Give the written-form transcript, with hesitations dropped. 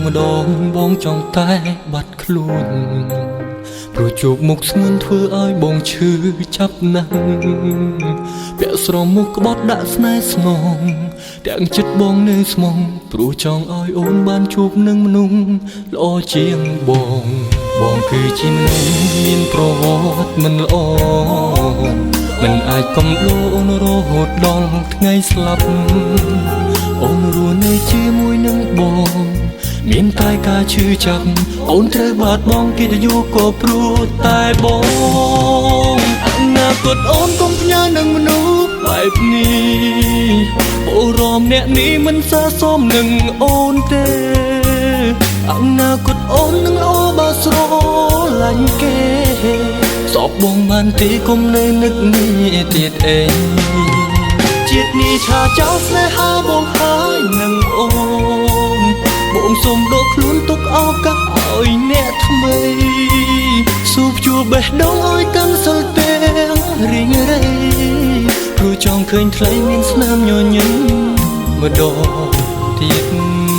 ម្ដងបងចង់តែបាត់ខ្លួនព្រោះជួបមុខស្ងួនធ្វើឲ្យបងឈឺចាប់ណាស់ពាក់ស្រមុខក្បត់ដាក់ស្នេហ៍ស្នងទាំងចិត្តបងនៅស្មងព្រោះចង់ឲ្យអូនបានជួបនឹងមនុស្សល្អជាងបងគឺជាមនុស្សមានប្រវត្តិមិនល្អមិនអាចកំឡូនរហូតដល់ថ្ងៃស្លាប់អូនរស់នៅជាមួយនឹងបងមានតែការឈឺចាប់អូនត្រូវបាត់បង់កិត្តិយសក៏ព្រោះតែបងអនាគតអូនកុំផ្ញើនឹងមនុស្សបែបនេះអូរមអ្នកនេះមិនសើសមនឹងអូនទេអនាគតអូននឹងល្អបើស្រឡាញ់គេសពបងបានទេគុំនៅនឹកនេះទៀតអីជាតិនេះឆាចោលស្នេហាបងហើយនឹងអូនបងសុំដកខ្លួនទុកឱកាសឲ្យអ្នកថ្មីស៊ូបជួបបេះដូងឲ្យកាន់សិលទាំងរីងរៃព្រោះចង់ឃើញថ្លៃមានស្នាមញញឹមម្ដងទៀត